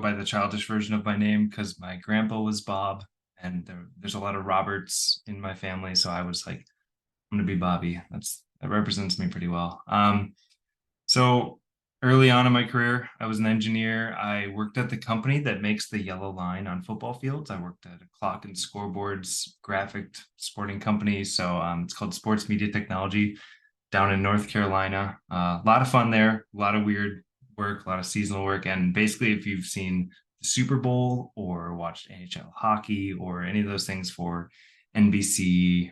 by the childish version of my name because my grandpa was Bob, and there's a lot of Roberts in my family. So I was like, I'm gonna be Bobby. That represents me pretty well. So early on in my career, I was an engineer. I worked at the company that makes the yellow line on football fields. I worked at a clock and scoreboards graphic sporting company. So it's called Sports Media Technology down in North Carolina. A lot of fun there, a lot of weird work, a lot of seasonal work. And basically, if you've seen the Super Bowl or watched NHL hockey or any of those things for NBC,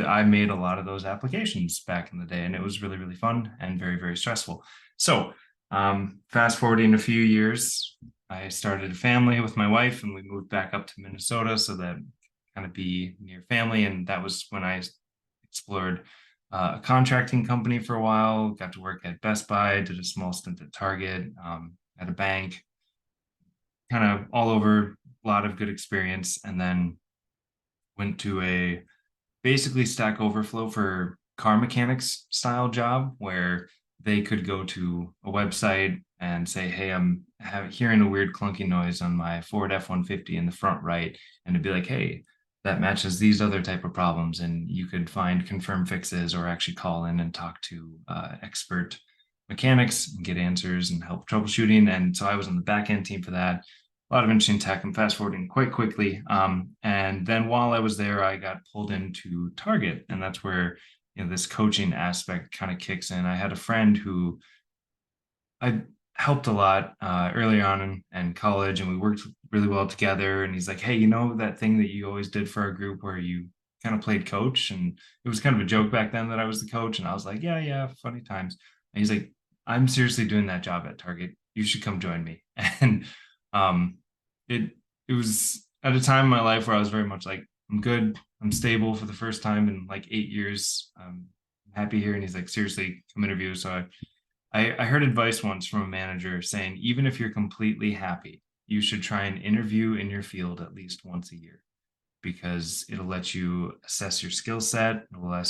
I made a lot of those applications back in the day, and it was really, really fun and very, very stressful. So, fast forwarding a few years, I started a family with my wife, and we moved back up to Minnesota so that kind of be near family. And that was when I explored a contracting company for a while, got to work at Best Buy, did a small stint at Target, at a bank, kind of all over, a lot of good experience, and then went to a basically Stack Overflow for car mechanics style job where they could go to a website and say, hey, I'm hearing a weird clunky noise on my Ford F-150 in the front right. And it'd be like, hey, that matches these other type of problems. And you could find confirm fixes or actually call in and talk to expert mechanics and get answers and help troubleshooting. And so I was on the back end team for that. A lot of interesting tech. I'm fast forwarding quite quickly. And then while I was there, I got pulled into Target, and that's where this coaching aspect kind of kicks in. I had a friend who I helped a lot early on in college, and we worked really well together. And he's like, hey, that thing that you always did for our group where you kind of played coach? And it was kind of a joke back then that I was the coach. And I was like, yeah, funny times. And he's like, I'm seriously doing that job at Target. You should come join me. And it was at a time in my life where I was very much like, I'm good, I'm stable for the first time in like 8 years. I'm happy here. And he's like, seriously, come interview. So I heard advice once from a manager saying, even if you're completely happy, you should try and interview in your field at least once a year because it'll let you assess your skill set, it will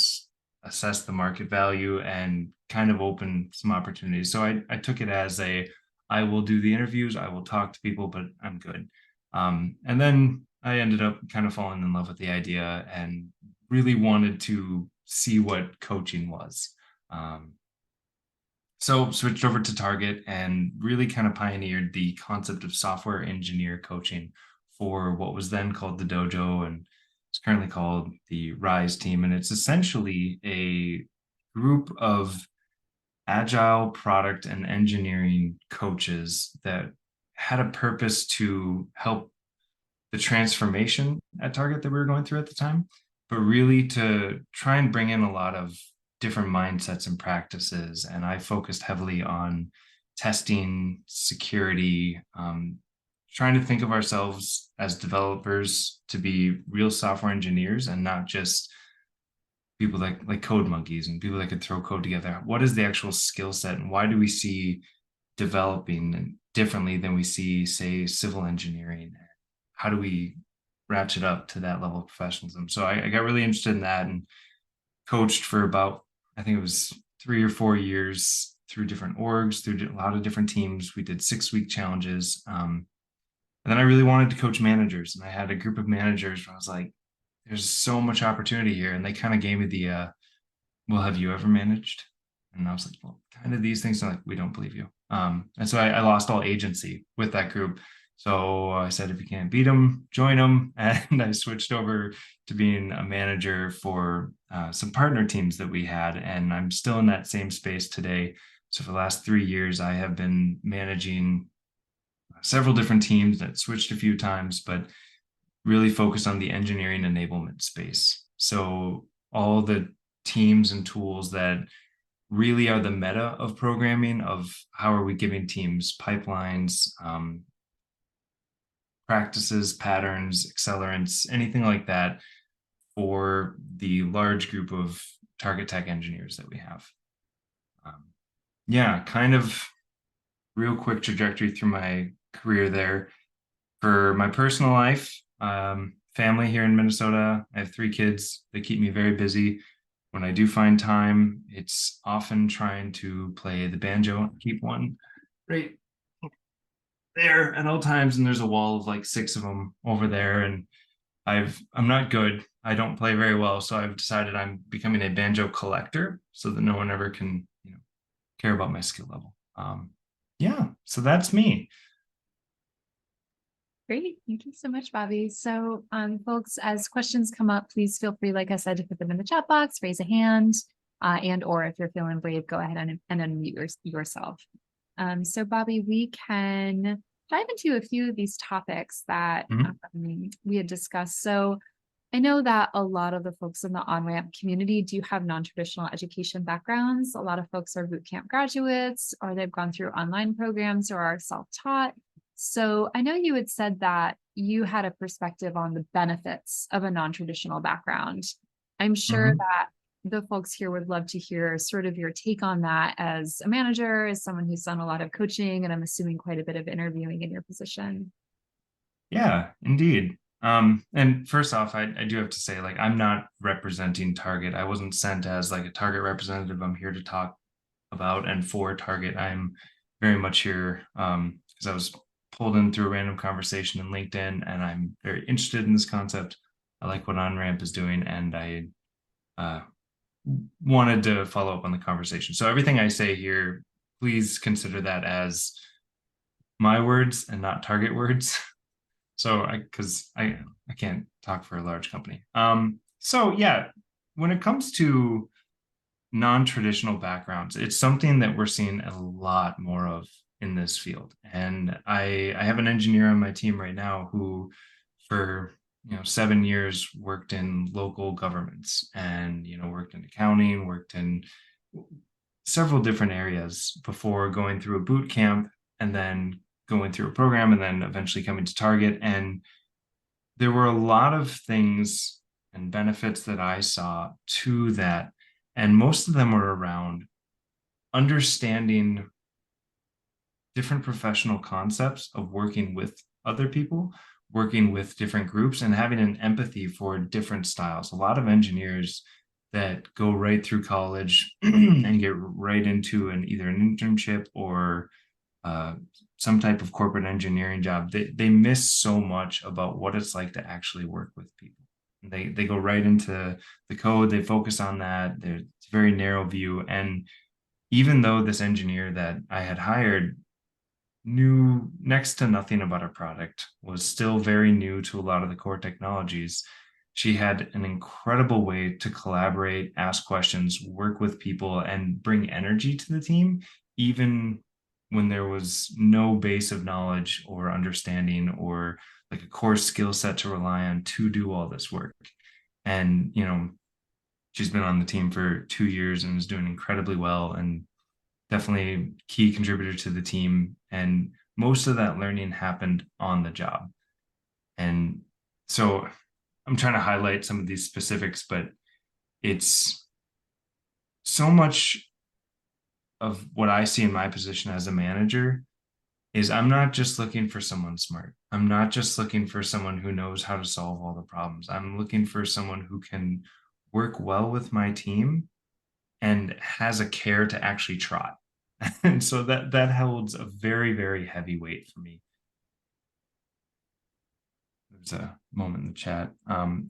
assess the market value and kind of open some opportunities. So I took it as I will do the interviews, I will talk to people, but I'm good. And then I ended up kind of falling in love with the idea and really wanted to see what coaching was. So switched over to Target and really kind of pioneered the concept of software engineer coaching for what was then called the Dojo and it's currently called the Rise team. And it's essentially a group of agile product and engineering coaches that had a purpose to help the transformation at Target that we were going through at the time, but really to try and bring in a lot of different mindsets and practices. And I focused heavily on testing, security, trying to think of ourselves as developers to be real software engineers and not just people like code monkeys and people that could throw code together. What is the actual skill set and why do we see developing differently than we see, say, civil engineering? How do we ratchet up to that level of professionalism? So I got really interested in that and coached for about, I think it was 3 or 4 years through different orgs, through a lot of different teams. We did 6-week challenges. And then I really wanted to coach managers. And I had a group of managers where I was like, there's so much opportunity here. And they kind of gave me the, well, have you ever managed? And I was like, well, kind of these things are like, we don't believe you. And so I lost all agency with that group. So I said, if you can't beat them, join them. And I switched over to being a manager for some partner teams that we had. And I'm still in that same space today. So for the last 3 years, I have been managing several different teams that switched a few times, but really focused on the engineering enablement space. So all the teams and tools that really are the meta of programming of how are we giving teams pipelines, practices, patterns, accelerants, anything like that for the large group of target tech engineers that we have. Yeah, kind of real quick trajectory through my career there. For my personal life, family here in Minnesota, I have 3 kids. They keep me very busy. When I do find time, it's often trying to play the banjo and keep one. Great. there at all times, and there's a wall of like 6 of them over there, and I'm not good. I don't play very well, so I've decided I'm becoming a banjo collector so that no one ever can, care about my skill level. Yeah, so that's me. Great. Thank you so much, Bobby. So, folks, as questions come up, please feel free, like I said, to put them in the chat box, raise a hand, and or if you're feeling brave, go ahead and unmute yourself. So, Bobby, we can dive into a few of these topics that we had discussed. So, I know that a lot of the folks in the on-ramp community do have non-traditional education backgrounds. A lot of folks are boot camp graduates, or they've gone through online programs or are self-taught. So I know you had said that you had a perspective on the benefits of a non-traditional background. I'm sure that the folks here would love to hear sort of your take on that as a manager, as someone who's done a lot of coaching, and I'm assuming quite a bit of interviewing in your position. Yeah, indeed. And first off, I do have to say, like, I'm not representing Target. I wasn't sent as like a Target representative. I'm here to talk about and for Target. I'm very much here because I was pulled in through a random conversation in LinkedIn, and I'm very interested in this concept. I like what OnRamp is doing, and I uh, wanted to follow up on the conversation. So everything I say here, please consider that as my words and not Target words. So because I can't talk for a large company. So yeah, when it comes to non-traditional backgrounds, it's something that we're seeing a lot more of in this field. And I have an engineer on my team right now who for 7 years worked in local governments and worked in accounting, worked in several different areas before going through a boot camp and then going through a program and then eventually coming to Target. And there were a lot of things and benefits that I saw to that. And most of them were around understanding different professional concepts of working with other people, working with different groups, and having an empathy for different styles. A lot of engineers that go right through college and get right into either an internship or some type of corporate engineering job, they miss so much about what it's like to actually work with people. They go right into the code, they focus on that. There's a very narrow view. And even though this engineer that I had hired knew next to nothing about a product, was still very new to a lot of the core technologies, she had an incredible way to collaborate, ask questions, work with people, and bring energy to the team, even when there was no base of knowledge or understanding or like a core skill set to rely on to do all this work. And, she's been on the team for 2 years and is doing incredibly well and definitely key contributor to the team. And most of that learning happened on the job. And so I'm trying to highlight some of these specifics, but it's so much of what I see in my position as a manager is I'm not just looking for someone smart. I'm not just looking for someone who knows how to solve all the problems. I'm looking for someone who can work well with my team and has a care to actually try. And so that holds a very, very heavy weight for me. There's a moment in the chat.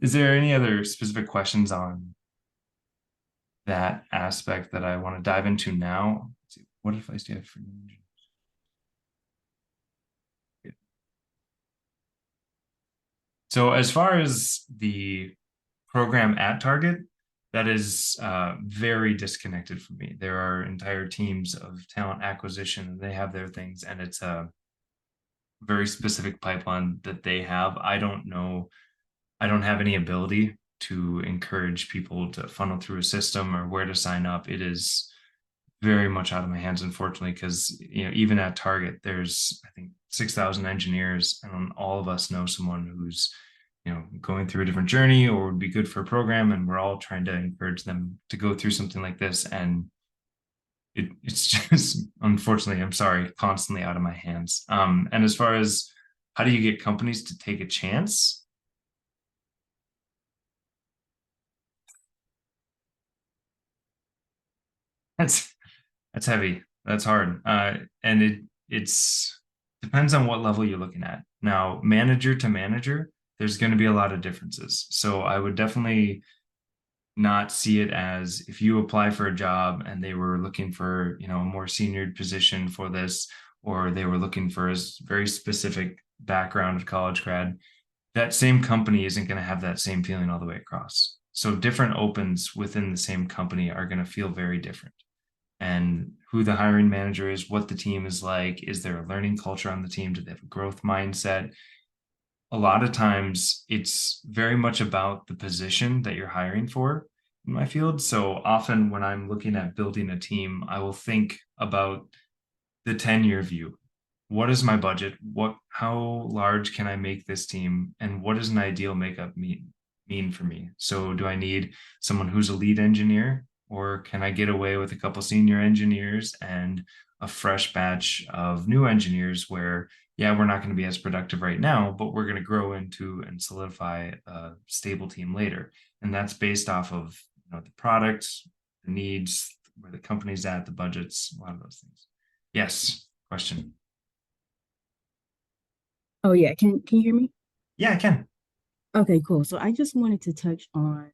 Is there any other specific questions on that aspect that I want to dive into now? Let's see, what advice do you have for me? So as far as the program at Target, that is very disconnected from me. There are entire teams of talent acquisition, and they have their things, and it's a very specific pipeline that they have. I don't know. I don't have any ability to encourage people to funnel through a system or where to sign up. It is very much out of my hands, unfortunately, because even at Target, there's I think 6,000 engineers, and all of us know someone who's going through a different journey or would be good for a program, and we're all trying to encourage them to go through something like this. And it's just unfortunately, I'm sorry, constantly out of my hands. And as far as how do you get companies to take a chance? That's heavy. That's hard. And it's depends on what level you're looking at. Now, manager to manager, there's going to be a lot of differences. So I would definitely not see it as if you apply for a job and they were looking for, a more senior position for this, or they were looking for a very specific background of college grad, that same company isn't going to have that same feeling all the way across. So different opens within the same company are going to feel very different. And who the hiring manager is, what the team is like, is there a learning culture on the team? Do they have a growth mindset? A lot of times it's very much about the position that you're hiring for in my field. So often when I'm looking at building a team, I will think about the 10-year view. What is my budget? How large can I make this team? And what does an ideal makeup mean for me? So do I need someone who's a lead engineer, or can I get away with a couple senior engineers and a fresh batch of new engineers where, yeah, we're not going to be as productive right now, but we're going to grow into and solidify a stable team later. And that's based off of the products, the needs, where the company's at, the budgets, a lot of those things. Yes, question. Oh yeah, can you hear me? Yeah, I can. Okay, cool. So I just wanted to touch on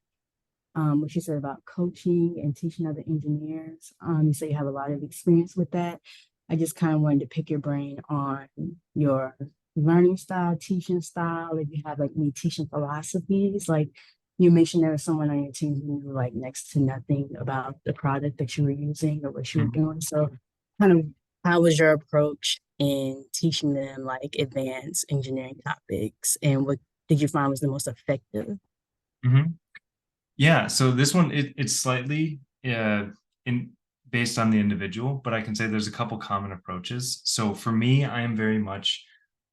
what you said about coaching and teaching other engineers. You say you have a lot of experience with that. I just kind of wanted to pick your brain on your learning style, teaching style, if you have like any teaching philosophies. Like you mentioned there was someone on your team who knew like next to nothing about the product that you were using or what you were Mhm. doing. So kind of how was your approach in teaching them like advanced engineering topics, and what did you find was the most effective? Mhm. Yeah, so this one it's slightly in based on the individual, but I can say there's a couple common approaches. So for me, I am very much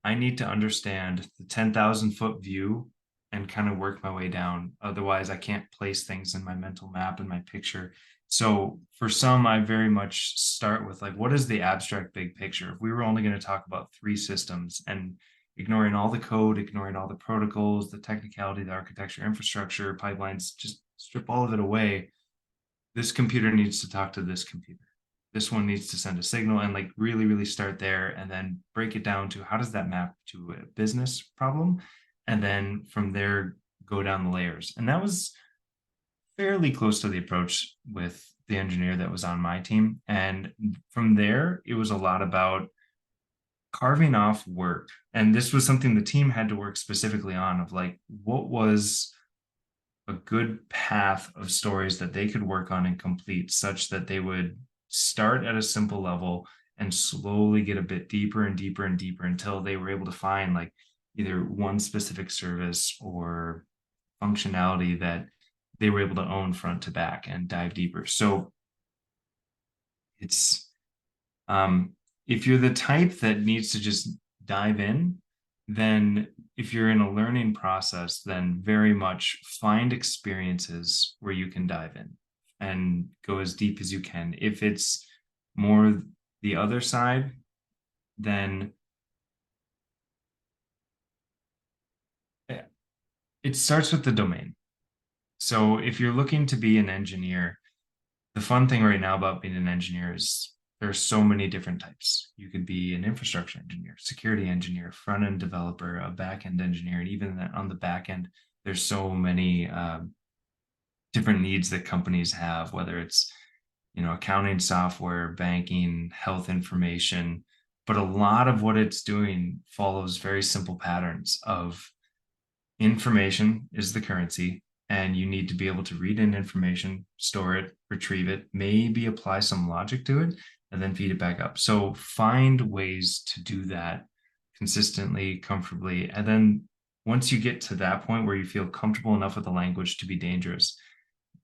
I need to understand the 10,000-foot view and kind of work my way down. Otherwise, I can't place things in my mental map and my picture. So for some, I very much start with like, what is the abstract big picture? If we were only going to talk about three systems and ignoring all the code, ignoring all the protocols, the technicality, the architecture, infrastructure, pipelines, just strip all of it away. This computer needs to talk to this computer. This one needs to send a signal, and like really, really start there and then break it down to how does that map to a business problem? And then from there, go down the layers. And that was fairly close to the approach with the engineer that was on my team. And from there, it was a lot about carving off work. And this was something the team had to work specifically on, of like, what was a good path of stories that they could work on and complete, such that they would start at a simple level and slowly get a bit deeper and deeper and deeper until they were able to find like either one specific service or functionality that they were able to own front to back and dive deeper. So it's um, if you're the type that needs to just dive in, then if you're in a learning process, then very much find experiences where you can dive in and go as deep as you can. If it's more the other side, then eh, it starts with the domain. So if you're looking to be an engineer, the fun thing right now about being an engineer is there's so many different types. You could be an infrastructure engineer, security engineer, front end developer, a back end engineer, and even on the back end, there's so many different needs that companies have, whether it's accounting software, banking, health information. But a lot of what it's doing follows very simple patterns of information is the currency, and you need to be able to read in information, store it, retrieve it, maybe apply some logic to it, and then feed it back up. So find ways to do that consistently, comfortably. And then once you get to that point where you feel comfortable enough with the language to be dangerous,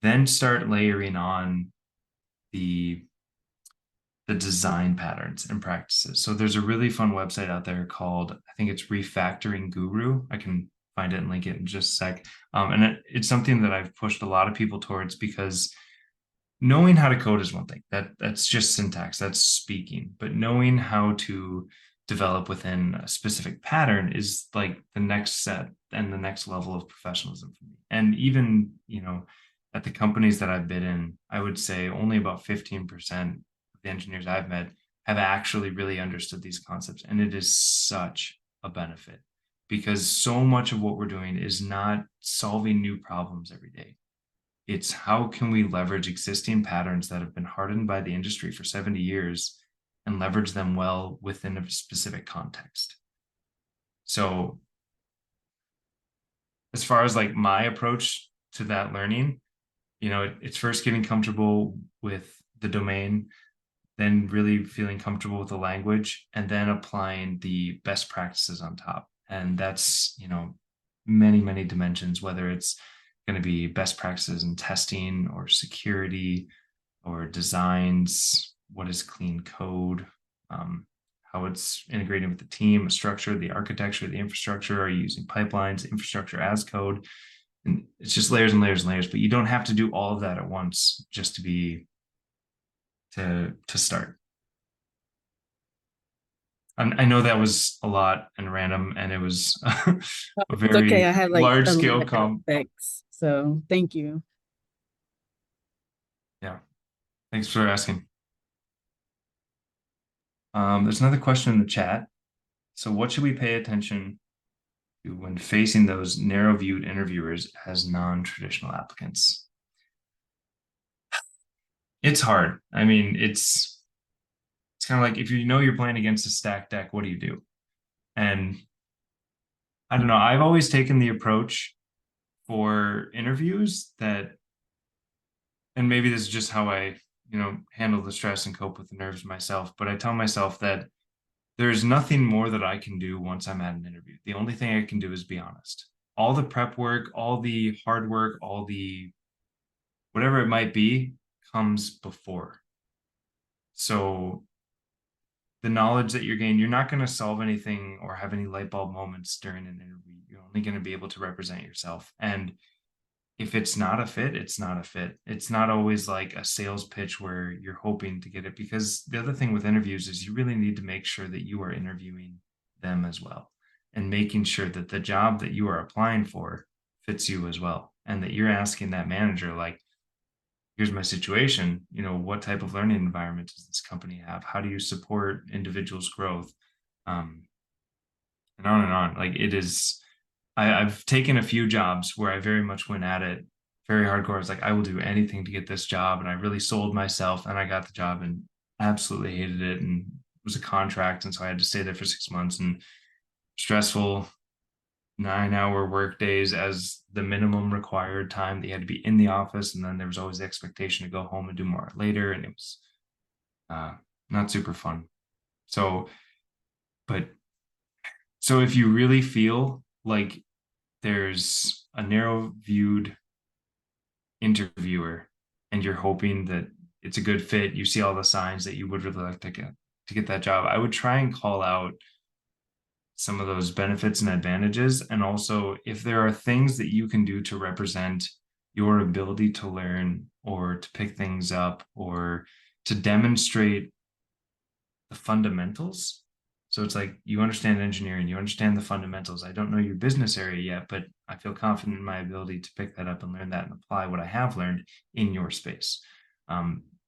then start layering on the design patterns and practices. So there's a really fun website out there called, I think it's Refactoring Guru. I can find it and link it in just a sec. And it's something that I've pushed a lot of people towards, because knowing how to code is one thing. That's just syntax, that's speaking. But knowing how to develop within a specific pattern is like the next set and the next level of professionalism for me. And even, at the companies that I've been in, I would say only about 15% of the engineers I've met have actually really understood these concepts. And it is such a benefit because so much of what we're doing is not solving new problems every day. It's how can we leverage existing patterns that have been hardened by the industry for 70 years and leverage them well within a specific context. So as far as like my approach to that learning, it's first getting comfortable with the domain, then really feeling comfortable with the language, and then applying the best practices on top. And that's, many, many dimensions, whether it's going to be best practices in testing or security or designs, what is clean code, how it's integrating with the team, the structure, the architecture, the infrastructure. Are you using pipelines, infrastructure as code? And it's just layers and layers and layers, but you don't have to do all of that at once just to start. I know that was a lot and random, and it was a It's very okay. I had like large a scale lot of comp. aspects. So thank you. Yeah, thanks for asking. There's another question in the chat. So what should we pay attention to when facing those narrow-viewed interviewers as non-traditional applicants? It's hard. I mean, it's kind of like if you're playing against a stacked deck, what do you do? And I don't know. I've always taken the approach for interviews that, and maybe this is just how I, handle the stress and cope with the nerves myself, but I tell myself that there's nothing more that I can do once I'm at an interview. The only thing I can do is be honest. All the prep work, all the hard work, all the whatever it might be comes before. So the knowledge that you're gaining, you're not going to solve anything or have any light bulb moments during an interview. You're only going to be able to represent yourself. And if it's not a fit, it's not a fit. It's not always like a sales pitch where you're hoping to get it, because the other thing with interviews is you really need to make sure that you are interviewing them as well and making sure that the job that you are applying for fits you as well. And that you're asking that manager, like, here's my situation, what type of learning environment does this company have? How do you support individuals' growth? And on and on. Like it is, I've taken a few jobs where I very much went at it very hardcore. I was like, I will do anything to get this job. And I really sold myself, and I got the job and absolutely hated it. And it was a contract. And so I had to stay there for 6 months, and stressful 9-hour work days as the minimum required time that you had to be in the office. And then there was always the expectation to go home and do more later. And it was not super fun. So if you really feel like there's a narrow viewed interviewer and you're hoping that it's a good fit, you see all the signs that you would really like to get that job, I would try and call out some of those benefits and advantages. And also, if there are things that you can do to represent your ability to learn or to pick things up or to demonstrate the fundamentals. So it's like, you understand engineering, you understand the fundamentals. I don't know your business area yet, but I feel confident in my ability to pick that up and learn that and apply what I have learned in your space.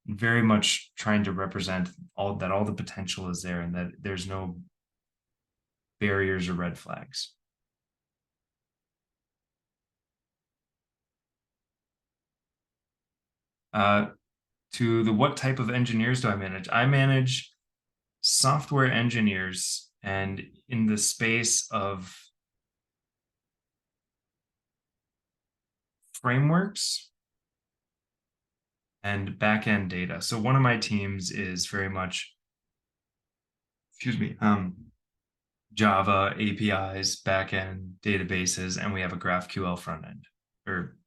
Very much trying to represent all the potential is there and that there's no barriers or red flags. To the what type of engineers do I manage? I manage software engineers, and in the space of frameworks and backend data. So one of my teams is very much, Java, APIs, backend databases, and we have a GraphQL front end or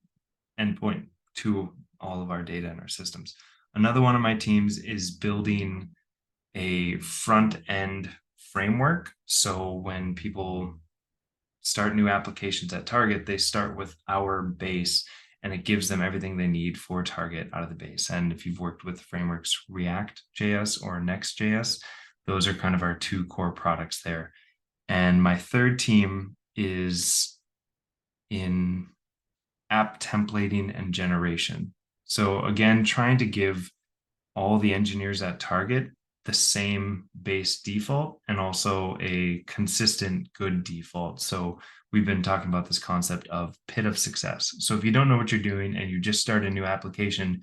endpoint to all of our data in our systems. Another one of my teams is building a front end framework. So when people start new applications at Target, they start with our base, and it gives them everything they need for Target out of the base. And if you've worked with frameworks React.js or Next.js, those are kind of our two core products there. And my third team is in app templating and generation. So again, trying to give all the engineers at Target the same base default and also a consistent good default. So we've been talking about this concept of pit of success. So if you don't know what you're doing and you just start a new application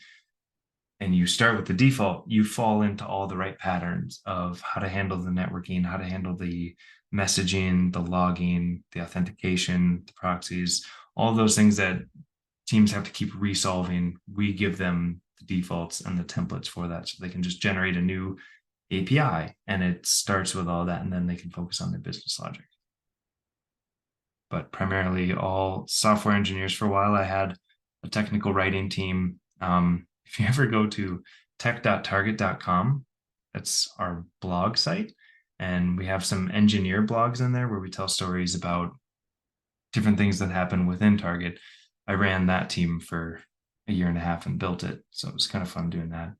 and you start with the default, you fall into all the right patterns of how to handle the networking, how to handle the messaging, the logging, the authentication, the proxies, all those things that teams have to keep resolving. We give them the defaults and the templates for that, so they can just generate a new API, and it starts with all that, and then they can focus on their business logic. But primarily all software engineers. For a while, I had a technical writing team. If you ever go to tech.target.com, that's our blog site, and we have some engineer blogs in there where we tell stories about different things that happen within Target. I ran that team for a year and a half and built it, so it was kind of fun doing that.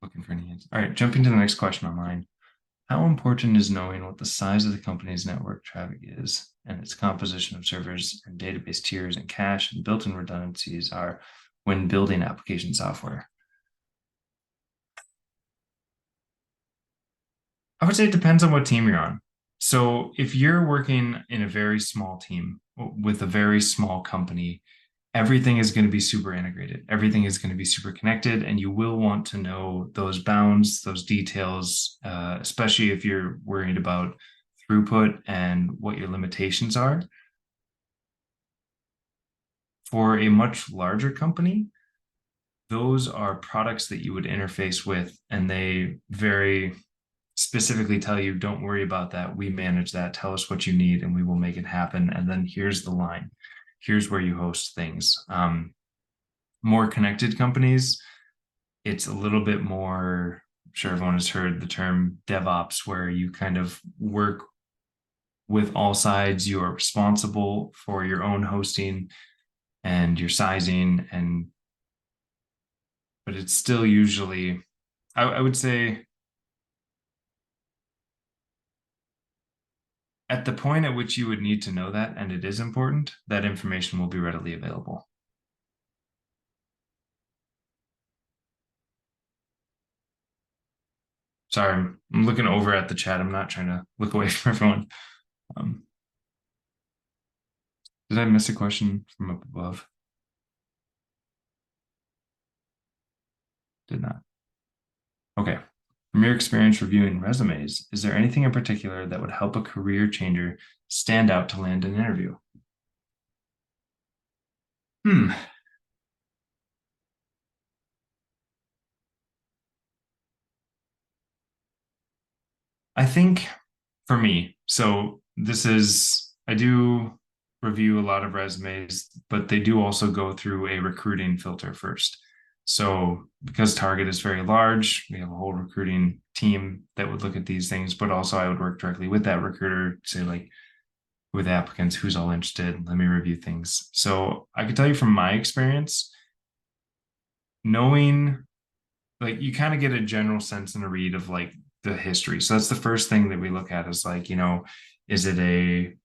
Looking for any answers. All right, jumping to the next question online. How important is knowing what the size of the company's network traffic is and its composition of servers and database tiers and cache and built-in redundancies are when building application software? I would say it depends on what team you're on. So if you're working in a very small team with a very small company, everything is going to be super integrated. Everything is going to be super connected, and you will want to know those bounds, those details, especially if you're worried about throughput and what your limitations are. For a much larger company, those are products that you would interface with, and they very specifically tell you, don't worry about that. We manage that. Tell us what you need and we will make it happen. And then here's the line. Here's where you host things. More connected companies, it's a little bit more, I'm sure everyone has heard the term DevOps, where you kind of work with all sides. You are responsible for your own hosting and your sizing, but it's still usually, I would say, at the point at which you would need to know that, and it is important, that information will be readily available. Sorry, I'm looking over at the chat. I'm not trying to look away from everyone. Did I miss a question from up above? Did not. Okay. From your experience reviewing resumes, is there anything in particular that would help a career changer stand out to land an interview? I think for me, so I do review a lot of resumes, but they do also go through a recruiting filter first. So because Target is very large, we have a whole recruiting team that would look at these things, but also I would work directly with that recruiter, say like, with applicants, who's all interested, let me review things. So I could tell you from my experience, knowing, like, you kind of get a general sense and a read of like the history. So that's the first thing that we look at, is like, is it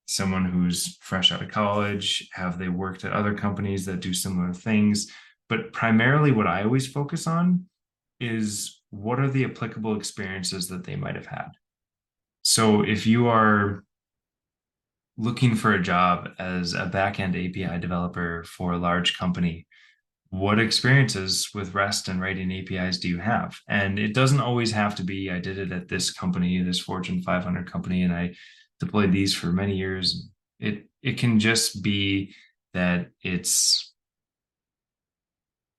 someone who's fresh out of college? Have they worked at other companies that do similar things? But primarily what I always focus on is, what are the applicable experiences that they might have had? So if you are looking for a job as a backend API developer for a large company, what experiences with REST and writing APIs do you have? And it doesn't always have to be, I did it at this company, this Fortune 500 company, and I deployed these for many years. It can just be that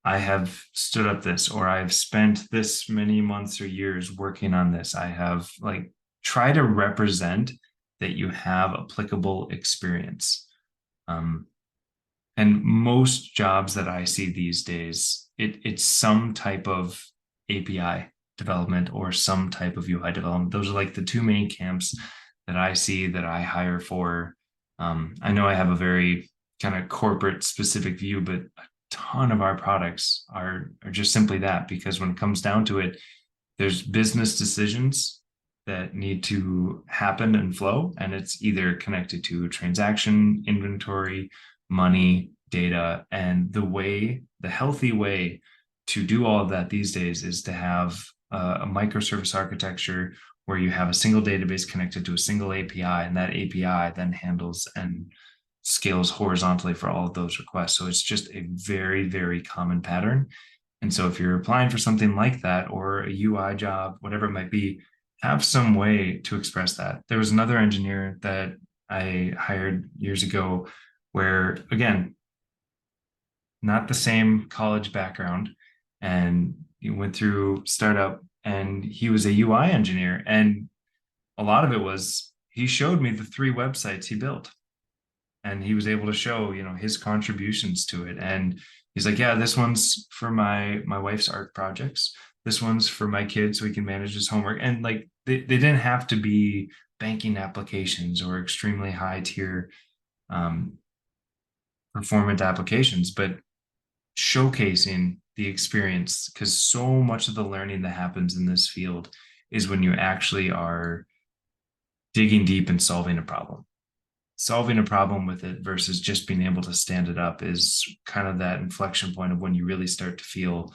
I have stood up this, or I've spent this many months or years working on this. I have, like, try to represent that you have applicable experience. And most jobs that I see these days, it's some type of API development or some type of UI development. Those are like the two main camps that I see that I hire for. I know I have a very kind of corporate specific view, but a ton of our products are just simply that, because when it comes down to it, there's business decisions that need to happen and flow, and it's either connected to transaction, inventory, money, data. And the healthy way to do all of that these days is to have a microservice architecture where you have a single database connected to a single API, and that API then handles and scales horizontally for all of those requests. So it's just a very, very common pattern. And so if you're applying for something like that, or a UI job, whatever it might be, have some way to express that. There was another engineer that I hired years ago where, again, not the same college background, and he went through startup, and he was a UI engineer. And a lot of it was he showed me the 3 websites he built, and he was able to show, his contributions to it. And he's like, yeah, this one's for my wife's art projects, this one's for my kid so he can manage his homework. And like they didn't have to be banking applications or extremely high tier performant applications, but showcasing the experience, because so much of the learning that happens in this field is when you actually are digging deep and solving a problem. Solving a problem with it versus just being able to stand it up is kind of that inflection point of when you really start to feel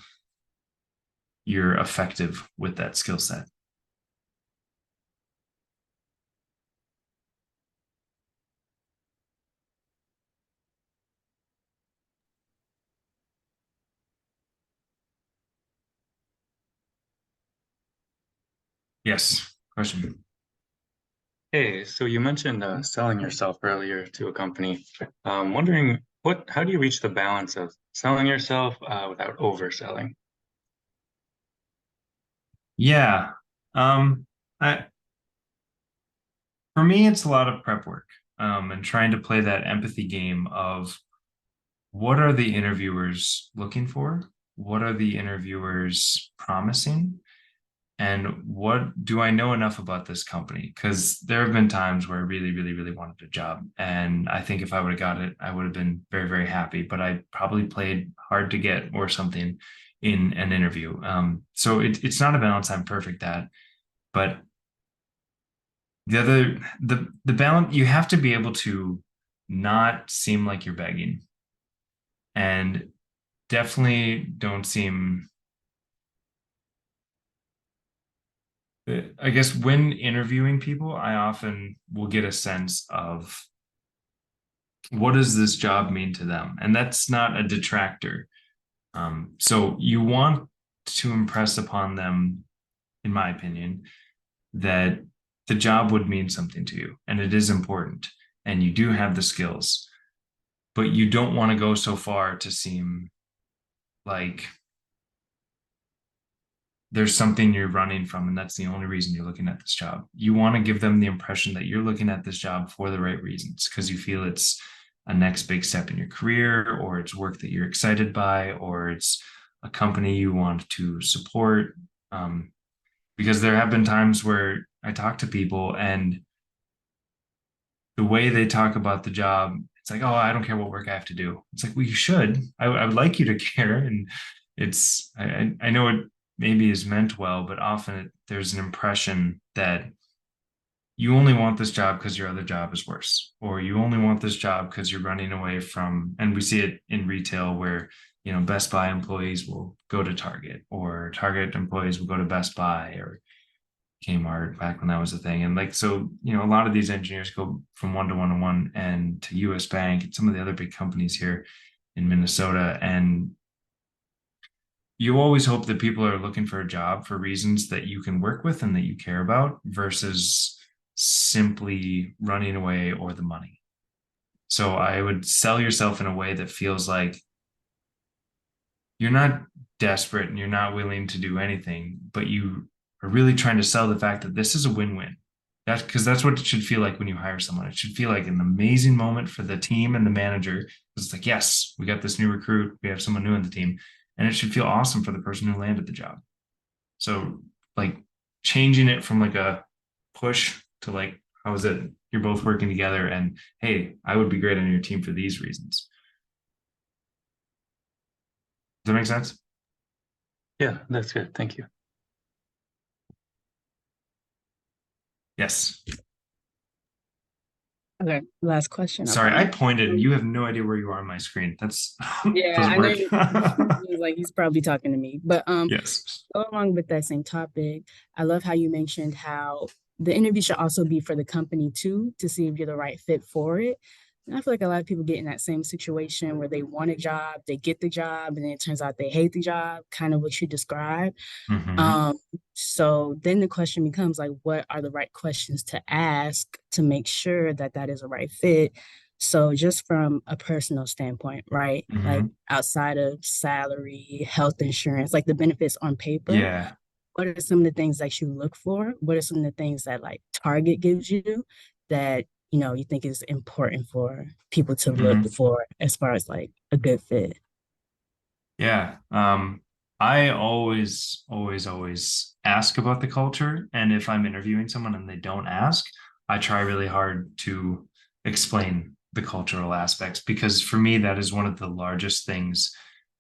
you're effective with that skill set. Yes, question. Hey, so you mentioned selling yourself earlier to a company. Wondering how do you reach the balance of selling yourself without overselling? Yeah. I For me, it's a lot of prep work, and trying to play that empathy game of what are the interviewers looking for? What are the interviewers promising? And what do I know enough about this company? Because there have been times where I really, really, really wanted a job. And I think if I would have got it, I would have been very, very happy. But I probably played hard to get or something in an interview. So it's not a balance I'm perfect at. But the balance, you have to be able to not seem like you're begging, and definitely don't seem, I guess when interviewing people, I often will get a sense of what does this job mean to them? And that's not a detractor. So you want to impress upon them, in my opinion, that the job would mean something to you and it is important and you do have the skills, but you don't want to go so far to seem like there's something you're running from and that's the only reason you're looking at this job. You want to give them the impression that you're looking at this job for the right reasons, because you feel it's a next big step in your career, or it's work that you're excited by, or it's a company you want to support. Because there have been times where I talk to people and the way they talk about the job, it's like, oh, I don't care what work I have to do. It's like, well, you should. I would like you to care. And I know it maybe is meant well, but often there's an impression that you only want this job because your other job is worse, or you only want this job because you're running away from, and we see it in retail where, Best Buy employees will go to Target, or Target employees will go to Best Buy or Kmart back when that was a thing. And like, so, a lot of these engineers go from one to one to one and to US Bank and some of the other big companies here in Minnesota. And you always hope that people are looking for a job for reasons that you can work with and that you care about versus simply running away or the money. So I would sell yourself in a way that feels like you're not desperate and you're not willing to do anything, but you are really trying to sell the fact that this is a win-win. That's because that's what it should feel like when you hire someone. It should feel like an amazing moment for the team and the manager. It's like, yes, we got this new recruit. We have someone new in the team. And it should feel awesome for the person who landed the job. So like changing it from like a push to like, how is it? You're both working together and hey, I would be great on your team for these reasons. Does that make sense? Yeah, that's good. Thank you. Yes. Okay, last question, I Sorry, I promise. pointed and you have no idea where you are on my screen. That's Yeah, doesn't I know work. you was like he's probably talking to me. But Yes. go along with that same topic. I love how you mentioned how the interview should also be for the company too, to see if you're the right fit for it. And I feel like a lot of people get in that same situation where they want a job, they get the job, and then it turns out they hate the job, kind of what you described. Hmm. Um, so then the question becomes like, what are the right questions to ask to make sure that that is a right fit? So just from a personal standpoint, right? Like Hmm. outside of salary, health insurance, like the benefits on paper, Yeah. what are some of the things that you look for? What are some of the things that like Target gives you that, you think is important for people to look Hmm. for as far as like a good fit? Yeah. I always ask about the culture. And if I'm interviewing someone and they don't ask, I try really hard to explain the cultural aspects because for me, that is one of the largest things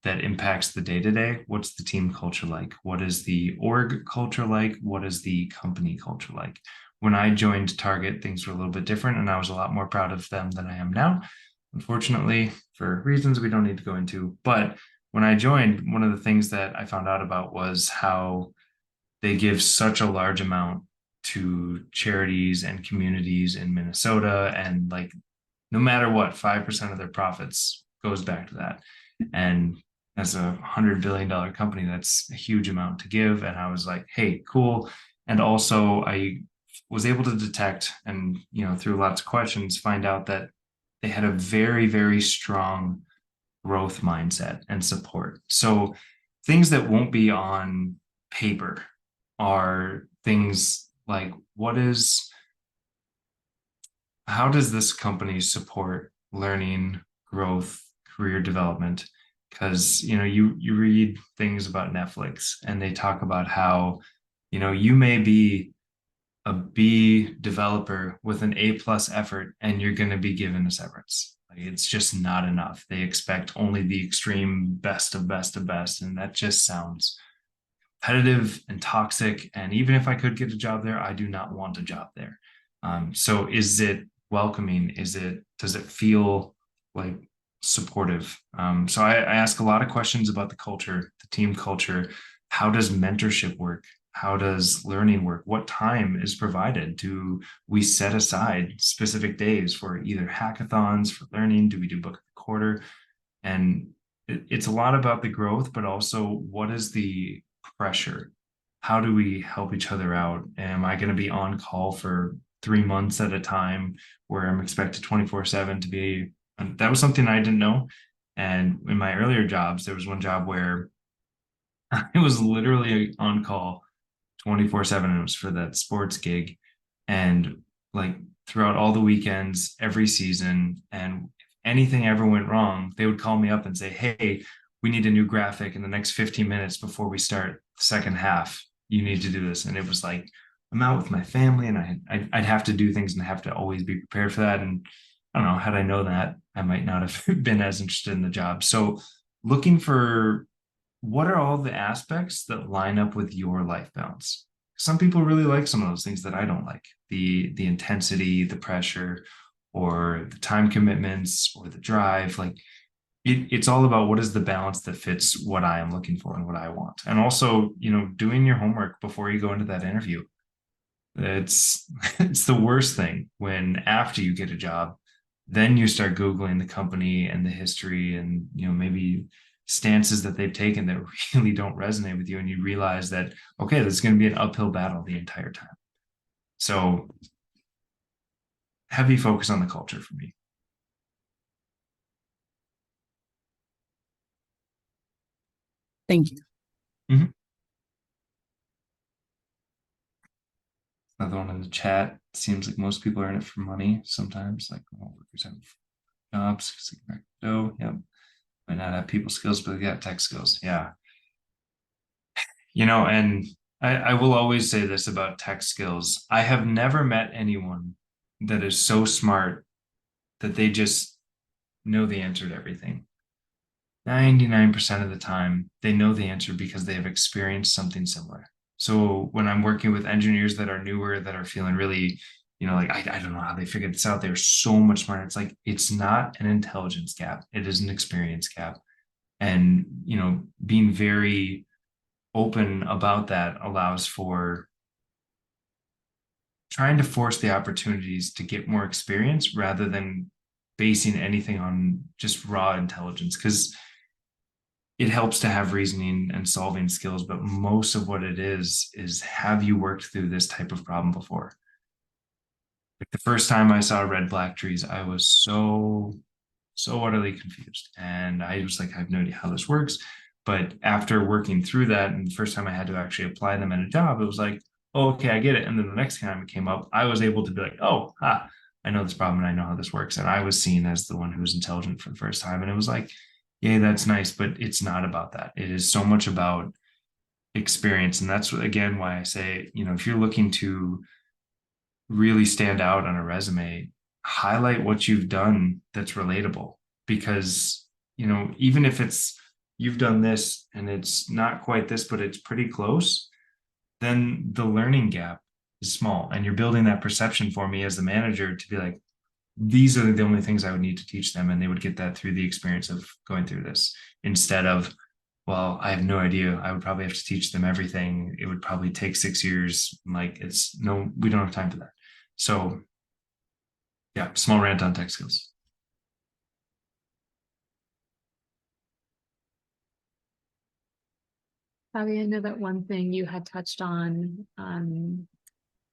that impacts the day to day. What's the team culture like? What is the org culture like? What is the company culture like? When I joined Target, things were a little bit different, and I was a lot more proud of them than I am now. Unfortunately, for reasons we don't need to go into. But when I joined, one of the things that I found out about was how they give such a large amount to charities and communities in Minnesota. And like, no matter what, 5% of their profits goes back to that. And as a $100 billion company, that's a huge amount to give. And I was like, hey, cool. And also, I was able to detect and, through lots of questions, find out that they had a very, very strong growth mindset and support. So things that won't be on paper are things like how does this company support learning, growth, career development? Because you read things about Netflix and they talk about how you may be a B developer with an A plus effort and you're going to be given a severance. Like, it's just not enough. They expect only the extreme best of best of best. And that just sounds competitive and toxic. And even if I could get a job there, I do not want a job there. So is it welcoming? Does it feel like supportive? So I ask a lot of questions about the culture, the team culture. How does mentorship work? How does learning work? What time is provided? Do we set aside specific days for either hackathons, for learning? Do we do book of the quarter? And it's a lot about the growth, but also what is the pressure? How do we help each other out? Am I going to be on call for 3 months at a time where I'm expected 24/7 to be? And that was something I didn't know. And in my earlier jobs, there was one job where I was literally on call 24/7. And it was for that sports gig. And like throughout all the weekends, every season, and if anything ever went wrong, they would call me up and say, hey, we need a new graphic in the next 15 minutes before we start the second half. You need to do this. And it was like, I'm out with my family and I'd have to do things and have to always be prepared for that. And I don't know, had I known that, I might not have been as interested in the job. So looking for what are all the aspects that line up with your life balance? Some people really like some of those things that I don't like. The intensity, the pressure, or the time commitments, or the drive. Like it's all about what is the balance that fits what I am looking for and what I want. And also, doing your homework before you go into that interview. It's it's the worst thing when after you get a job, then you start Googling the company and the history and maybe stances that they've taken that really don't resonate with you. And you realize that, okay, this is going to be an uphill battle the entire time. So heavy focus on the culture for me. Thank you. Mhm. Another one in the chat. Seems like most people are in it for money sometimes, like workers have jobs. Oh, yeah, might not have people skills, but they got tech skills. Yeah. And I will always say this about tech skills. I have never met anyone that is so smart that they just know the answer to everything. 99% of the time, they know the answer because they have experienced something similar. So when I'm working with engineers that are newer, that are feeling really, like, I don't know how they figured this out. They're so much smarter. It's like, it's not an intelligence gap. It is an experience gap. And, being very open about that allows for trying to force the opportunities to get more experience rather than basing anything on just raw intelligence, because it helps to have reasoning and solving skills, but most of what it is have you worked through this type of problem before? Like the first time I saw red black trees, I was so utterly confused, and I was like, I have no idea how this works. But after working through that, and the first time I had to actually apply them in a job, it was like, oh, okay, I get it. And then the next time it came up, I was able to be like, oh, I know this problem and I know how this works. And I was seen as the one who was intelligent for the first time. And it was like, yeah, that's nice, but it's not about that. It is so much about experience. And that's again why I say, if you're looking to really stand out on a resume, highlight what you've done that's relatable. Because, even if it's you've done this and it's not quite this, but it's pretty close, then the learning gap is small. And you're building that perception for me as the manager to be like, these are the only things I would need to teach them. And they would get that through the experience of going through this, instead of, well, I have no idea. I would probably have to teach them everything. It would probably take 6 years. Like, we don't have time for that. So yeah, small rant on tech skills. Bobby, I know that one thing you had touched on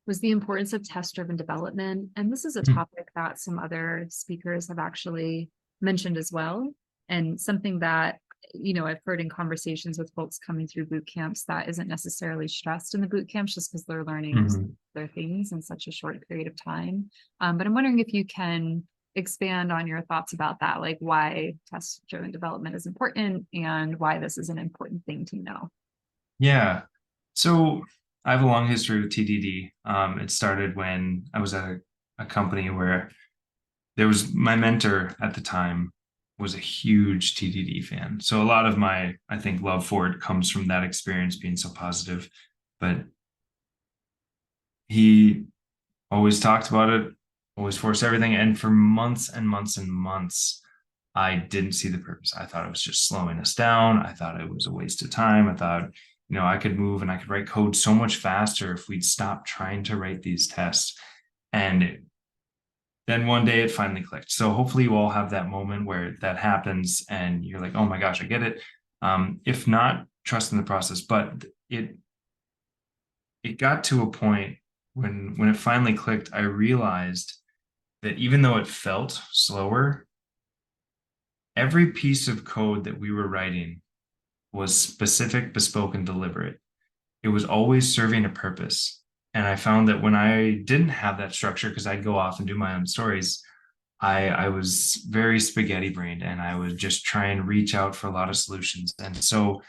was the importance of test-driven development. And this is a topic that some other speakers have actually mentioned as well. And something that, I've heard in conversations with folks coming through boot camps that isn't necessarily stressed in the boot camps just because they're learning their things in such a short period of time. But I'm wondering if you can expand on your thoughts about that, like why test-driven development is important and why this is an important thing to know. Yeah. So I have a long history with TDD. It started when I was at a company where there was my mentor at the time was a huge TDD fan. So a lot of my, I think, love for it comes from that experience being so positive. But he always talked about it, always forced everything. And for months and months and months, I didn't see the purpose. I thought it was just slowing us down. I thought it was a waste of time. I thought, I could move and I could write code so much faster if we'd stop trying to write these tests. And then one day it finally clicked. So hopefully you all have that moment where that happens and you're like, oh my gosh, I get it. If not, trust in the process. But it got to a point when it finally clicked, I realized that even though it felt slower, every piece of code that we were writing was specific, bespoke, and deliberate. It was always serving a purpose. And I found that when I didn't have that structure, because I'd go off and do my own stories, I was very spaghetti brained and I would just try and reach out for a lot of solutions. And so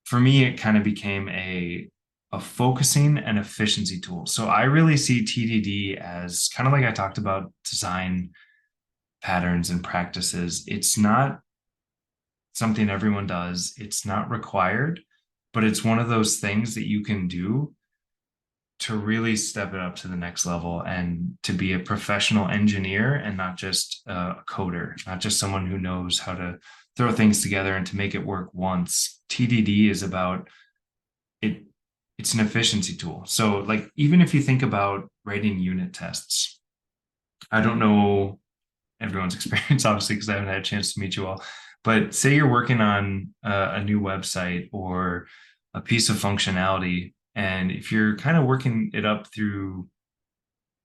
for me, it kind of became a focusing and efficiency tool. So I really see TDD as kind of like I talked about design patterns and practices. It's not something everyone does. It's not required, but it's one of those things that you can do to really step it up to the next level and to be a professional engineer and not just a coder, not just someone who knows how to throw things together and to make it work once. TDD is about it. It's an efficiency tool. So like, even if you think about writing unit tests, I don't know everyone's experience, obviously, because I haven't had a chance to meet you all. But say you're working on a new website or a piece of functionality, and if you're kind of working it up through,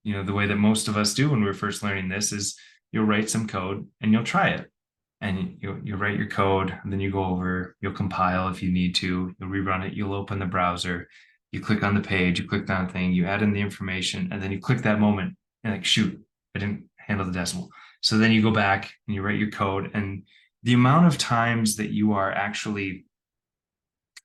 the way that most of us do when we're first learning this is you'll write some code and you'll try it. And you'll write your code, and then you go over, you'll compile if you need to, you'll rerun it, you'll open the browser, you click on the page, you click on the thing, you add in the information, and then you click that moment and like, shoot, I didn't handle the decimal. So then you go back and you write your code, and the amount of times that you are actually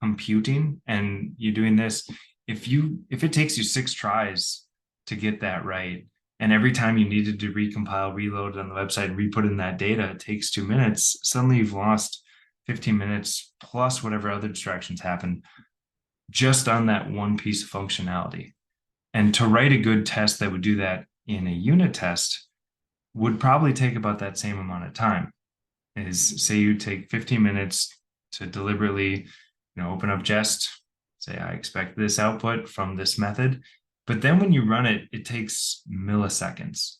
computing and you're doing this, if it takes you 6 tries to get that right, and every time you needed to recompile, reload it on the website, and re-put in that data, it takes 2 minutes, suddenly you've lost 15 minutes plus whatever other distractions happen just on that one piece of functionality. And to write a good test that would do that in a unit test would probably take about that same amount of time. Is say you take 15 minutes to deliberately, open up Jest, say, I expect this output from this method. But then when you run it, it takes milliseconds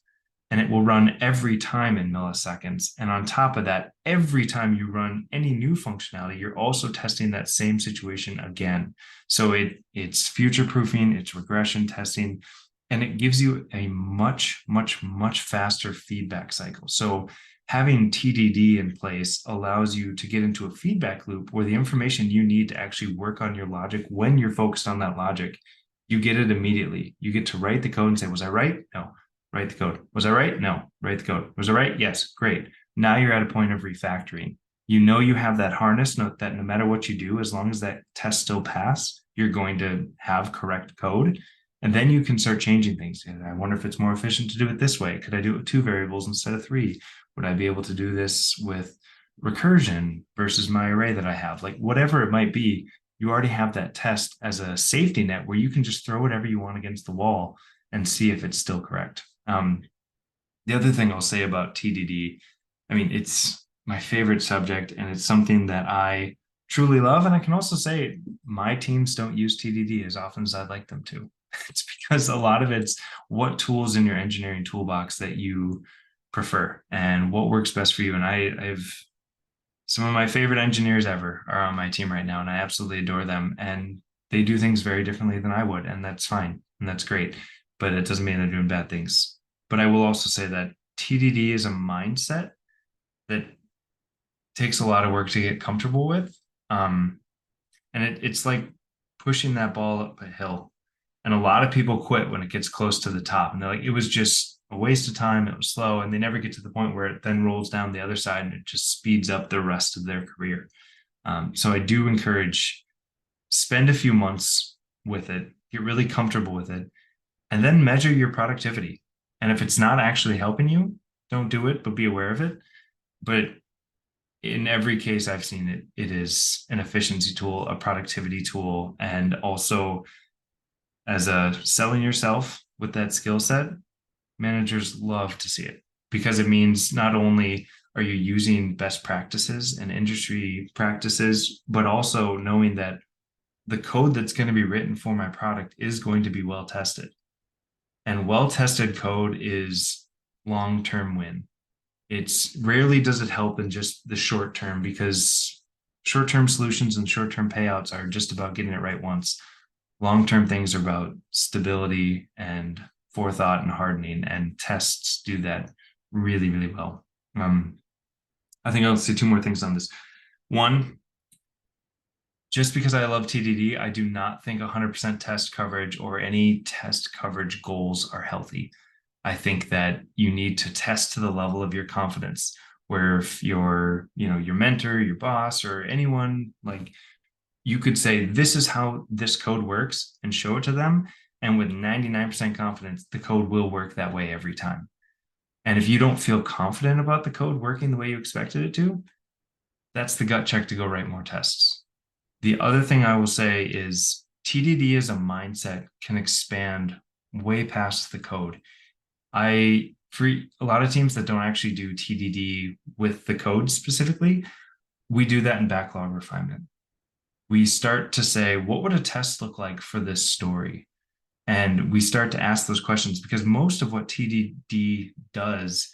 and it will run every time in milliseconds. And on top of that, every time you run any new functionality, you're also testing that same situation again. So it's future proofing, it's regression testing, and it gives you a much, much, much faster feedback cycle. So having TDD in place allows you to get into a feedback loop where the information you need to actually work on your logic, when you're focused on that logic, you get it immediately. You get to write the code and say, was I right? No. Write the code. Was I right? No. Write the code. Was I right? Yes. Great. Now you're at a point of refactoring. You have that harness, note that no matter what you do, as long as that test still pass, you're going to have correct code. And then you can start changing things. And I wonder if it's more efficient to do it this way. Could I do it with 2 variables instead of 3? Would I be able to do this with recursion versus my array that I have? Like whatever it might be, you already have that test as a safety net where you can just throw whatever you want against the wall and see if it's still correct. The other thing I'll say about TDD, I mean, it's my favorite subject and it's something that I truly love. And I can also say my teams don't use TDD as often as I'd like them to. It's because a lot of it's what tools in your engineering toolbox that you prefer and what works best for you. And I've some of my favorite engineers ever are on my team right now, and I absolutely adore them. And they do things very differently than I would, and that's fine and that's great. But it doesn't mean they're doing bad things. But I will also say that TDD is a mindset that takes a lot of work to get comfortable with. And it's like pushing that ball up a hill. And a lot of people quit when it gets close to the top. And they're like, it was just a waste of time. It was slow. And they never get to the point where it then rolls down the other side and it just speeds up the rest of their career. So I do encourage, spend a few months with it, get really comfortable with it, and then measure your productivity. And if it's not actually helping you, don't do it, but be aware of it. But in every case I've seen it, it is an efficiency tool, a productivity tool, and also as a selling yourself with that skill set, managers love to see it because it means not only are you using best practices and industry practices, but also knowing that the code that's going to be written for my product is going to be well tested. And well-tested code is long-term win. It's rarely does it help in just the short term because short-term solutions and short-term payouts are just about getting it right once. Long-term things are about stability and forethought and hardening, and tests do that really, really well. I think I'll say 2 more things on this. One, just because I love TDD, I do not think 100% test coverage or any test coverage goals are healthy. I think that you need to test to the level of your confidence, where if your mentor, your boss, or anyone, like, you could say, this is how this code works and show it to them. And with 99% confidence, the code will work that way every time. And if you don't feel confident about the code working the way you expected it to, that's the gut check to go write more tests. The other thing I will say is TDD as a mindset can expand way past the code. For a lot of teams that don't actually do TDD with the code specifically, we do that in backlog refinement. We start to say, what would a test look like for this story? And we start to ask those questions because most of what TDD does,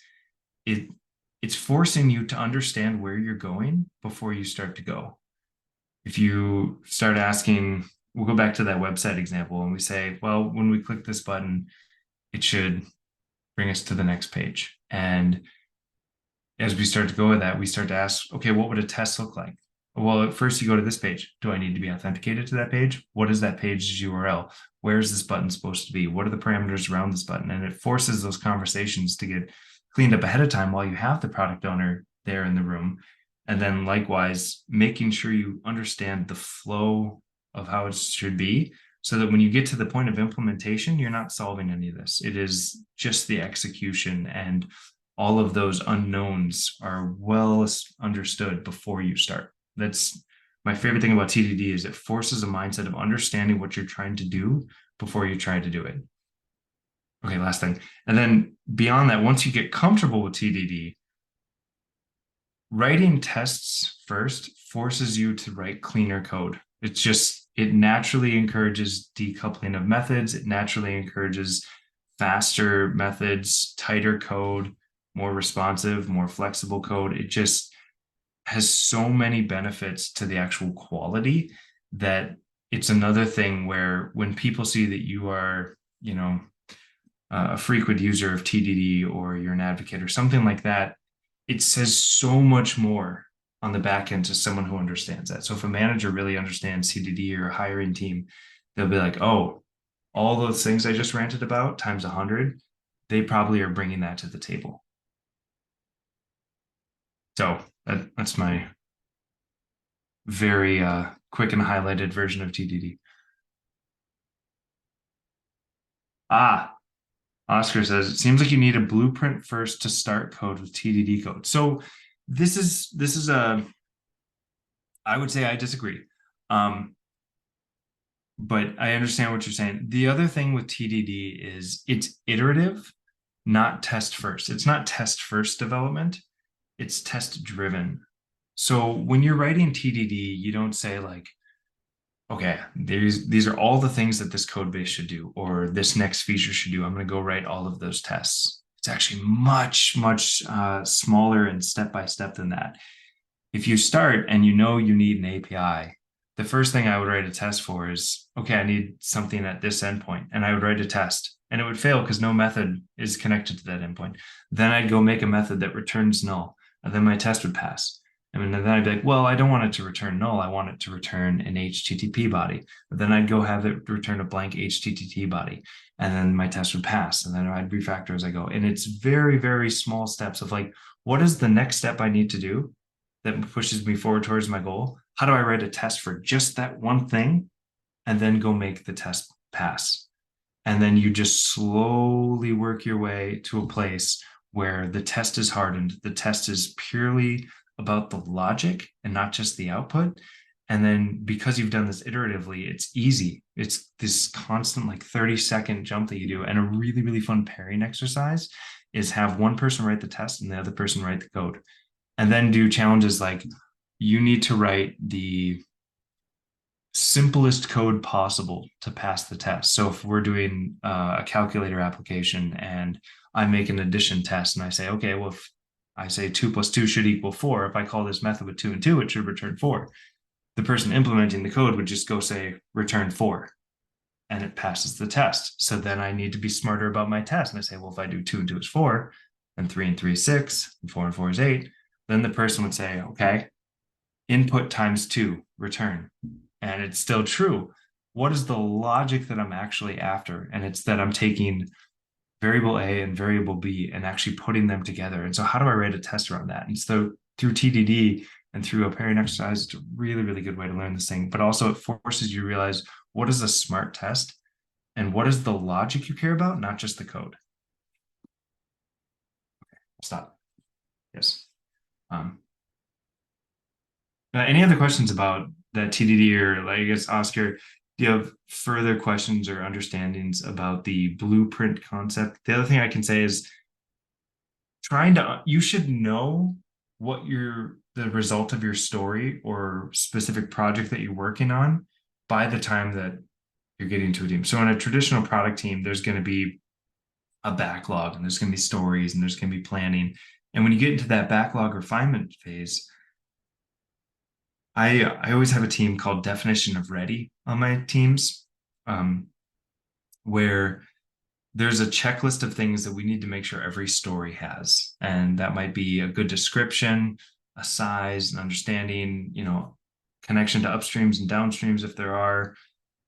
it's forcing you to understand where you're going before you start to go. If you start asking, we'll go back to that website example and we say, well, when we click this button, it should bring us to the next page. And as we start to go with that, we start to ask, okay, what would a test look like? Well, at first you go to this page. Do I need to be authenticated to that page? What is that page's URL? Where is this button supposed to be? What are the parameters around this button? And it forces those conversations to get cleaned up ahead of time while you have the product owner there in the room. And then likewise, making sure you understand the flow of how it should be so that when you get to the point of implementation, you're not solving any of this. It is just the execution, and all of those unknowns are well understood before you start. That's my favorite thing about TDD, is it forces a mindset of understanding what you're trying to do before you try to do it. Okay, last thing. And then beyond that, once you get comfortable with TDD, writing tests first forces you to write cleaner code. It naturally encourages decoupling of methods. It naturally encourages faster methods, tighter code, more responsive, more flexible code. It just has so many benefits to the actual quality that it's another thing where when people see that you are, a frequent user of TDD or you're an advocate or something like that, it says so much more on the back end to someone who understands that. So if a manager really understands TDD or a hiring team, they'll be like, oh, all those things I just ranted about times 100, they probably are bringing that to the table. So that's my very quick and highlighted version of TDD. Oscar says, it seems like you need a blueprint first to start code with TDD code. So this is I would say I disagree. But I understand what you're saying. The other thing with TDD is it's iterative, not test first. It's not test first development, it's test driven. So when you're writing TDD, you don't say like, okay, these are all the things that this code base should do, or this next feature should do. I'm going to go write all of those tests. It's actually much, much smaller and step by step than that. If you start and you know you need an API, the first thing I would write a test for is, okay, I need something at this endpoint. And I would write a test and it would fail because no method is connected to that endpoint. Then I'd go make a method that returns null. And then my test would pass. And then I'd be like, well, I don't want it to return null. I want it to return an HTTP body. But then I'd go have it return a blank HTTP body. And then my test would pass. And then I'd refactor as I go. And it's very, very small steps of like, what is the next step I need to do that pushes me forward towards my goal? How do I write a test for just that one thing and then go make the test pass? And then you just slowly work your way to a place where the test is hardened. The test is purely about the logic and not just the output. And then because you've done this iteratively, it's easy. It's this constant like 30-second jump that you do. And a really, really fun pairing exercise is have one person write the test and the other person write the code. And then do challenges like you need to write the simplest code possible to pass the test. So if we're doing a calculator application and I make an addition test and I say, okay, well, if I say 2 + 2 should equal 4, if I call this method with 2 and 2, it should return 4. The person implementing the code would just go say return 4 and it passes the test. So then I need to be smarter about my test. And I say, well, if I do 2 and 2 is 4, and 3 and 3 is 6, and 4 and 4 is 8, then the person would say, okay, input times 2, return. And it's still true. What is the logic that I'm actually after? And it's that I'm taking variable A and variable B and actually putting them together. And so how do I write a test around that? And so through TDD and through a pairing exercise, it's a really, really good way to learn this thing. But also it forces you to realize what is a smart test and what is the logic you care about, not just the code. Okay, I'll stop. Yes. Any other questions about that TDD, or like, I guess, Oscar, do you have further questions or understandings about the blueprint concept? The other thing I can say is you should know what the result of your story or specific project that you're working on by the time that you're getting to a team. So in a traditional product team, there's going to be a backlog and there's going to be stories and there's going to be planning. And when you get into that backlog refinement phase, I always have a team called Definition of Ready on my teams, where there's a checklist of things that we need to make sure every story has. And that might be a good description, a size, an understanding, connection to upstreams and downstreams if there are.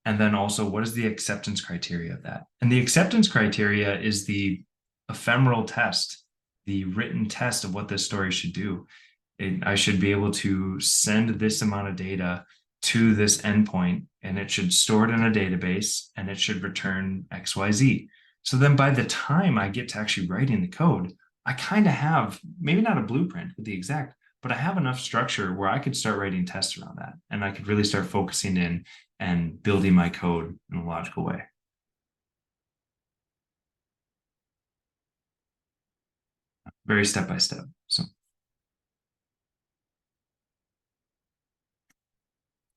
And then also, what is the acceptance criteria of that? And the acceptance criteria is the ephemeral test, the written test of what this story should do. I should be able to send this amount of data to this endpoint, and it should store it in a database, and it should return XYZ. So then by the time I get to actually writing the code, I kind of have, maybe not a blueprint with the exact, but I have enough structure where I could start writing tests around that. And I could really start focusing in and building my code in a logical way. very step by step. So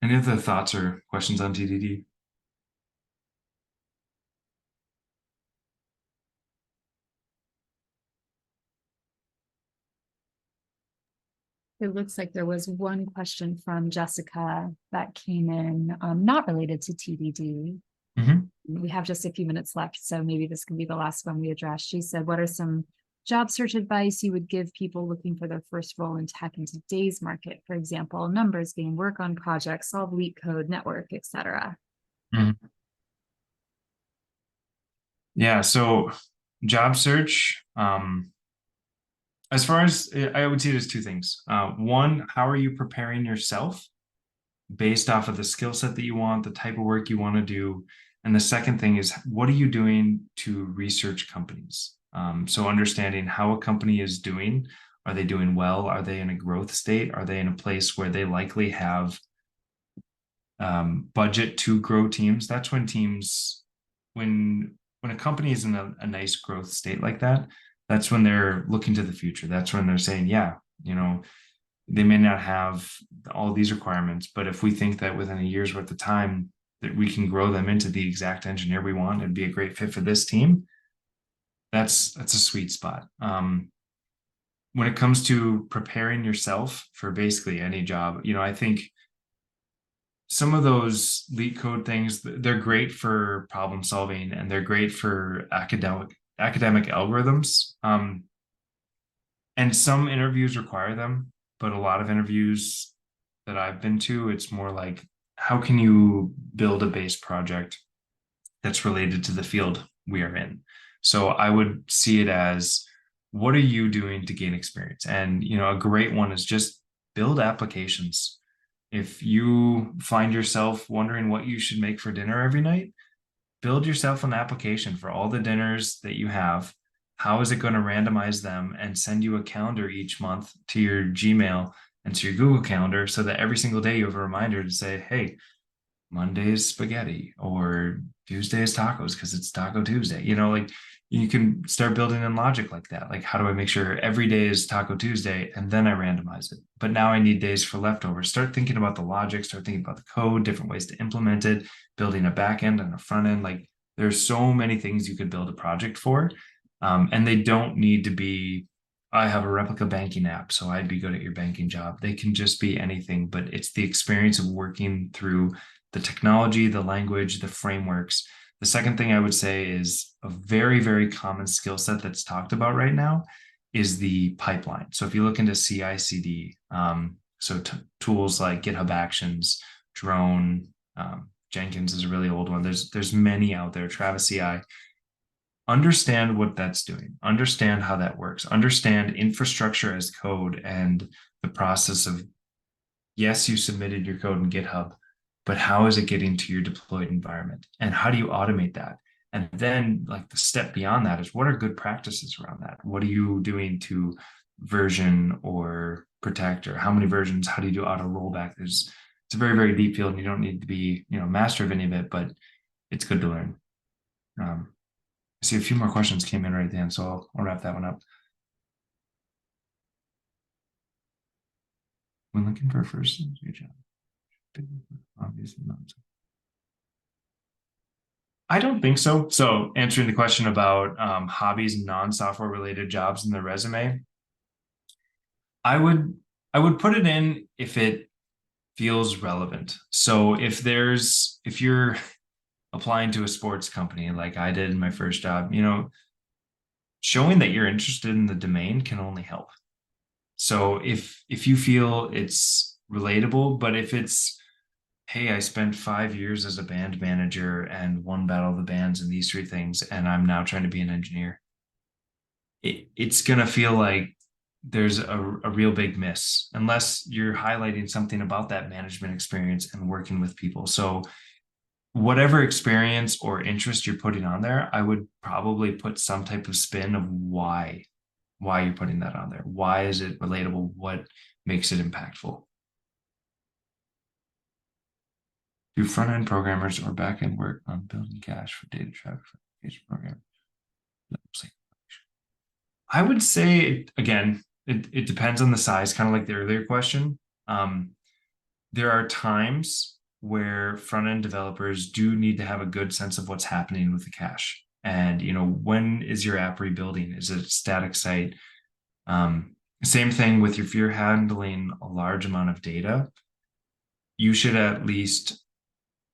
any other thoughts or questions on TDD? It looks like there was one question from Jessica that came in, not related to TDD. Mhm. We have just a few minutes left, so maybe this can be the last one we address. She said, what are some job search advice you would give people looking for their first role in tech in today's market? For example, numbers game, work on projects, solve leak code, network, etc. Yeah, so job search, as far as I would say there's two things. One, how are you preparing yourself based off of the skill set that you want, the type of work you want to do? And the second thing is, what are you doing to research companies? So understanding how a company is doing. Are they doing well? Are they in a growth state? Are they in a place where they likely have budget to grow teams? That's when teams, when a company is in a nice growth state like that, that's when they're looking to the future. That's when they're saying, yeah, they may not have all these requirements, but if we think that within a year's worth of time that we can grow them into the exact engineer we want and be a great fit for this team, that's a sweet spot. When it comes to preparing yourself for basically any job, I think some of those leak code things, they're great for problem solving and they're great for academic algorithms. And some interviews require them, but a lot of interviews that I've been to, it's more like, how can you build a base project that's related to the field we are in? So I would see it as, what are you doing to gain experience? And, a great one is just build applications. If you find yourself wondering what you should make for dinner every night, build yourself an application for all the dinners that you have. How is it going to randomize them and send you a calendar each month to your Gmail and to your Google Calendar so that every single day you have a reminder to say, hey, Monday is spaghetti or Tuesday is tacos because it's Taco Tuesday. Like you can start building in logic like that. Like, how do I make sure every day is Taco Tuesday and then I randomize it? But now I need days for leftovers. Start thinking about the logic, start thinking about the code, different ways to implement it, building a back end and a front end. Like there's so many things you could build a project for. And they don't need to be, I have a replica banking app, so I'd be good at your banking job. They can just be anything, but it's the experience of working through the technology, the language, the frameworks. The second thing I would say is a very, very common skill set that's talked about right now is the pipeline. So if you look into CI/CD, so tools like GitHub Actions, Drone, Jenkins is a really old one. There's many out there. Travis CI. Understand what that's doing. Understand how that works. Understand infrastructure as code and the process of, yes, you submitted your code in GitHub, but how is it getting to your deployed environment? And how do you automate that? And then like the step beyond that is, what are good practices around that? What are you doing to version or protect, or how many versions? How do you do auto rollback? It's a very, very deep field and you don't need to be, master of any of it, but it's good to learn. I see a few more questions came in right at the end, so I'll wrap that one up. When looking for a first job, obviously not. I don't think so. So answering the question about hobbies and non-software related jobs in the resume, I would put it in if it feels relevant. So if you're applying to a sports company like I did in my first job, showing that you're interested in the domain can only help. So if you feel it's relatable, but if it's, hey, I spent 5 years as a band manager and won Battle of the Bands and these three things, and I'm now trying to be an engineer, it's going to feel like there's a real big miss unless you're highlighting something about that management experience and working with people. So whatever experience or interest you're putting on there, I would probably put some type of spin of why you're putting that on there. Why is it relatable? What makes it impactful? Do front-end programmers or back-end work on building cache for data traffic for application program? I would say again, it depends on the size, kind of like the earlier question. There are times where front-end developers do need to have a good sense of what's happening with the cache. And when is your app rebuilding? Is it a static site? Same thing with if you're handling a large amount of data, you should at least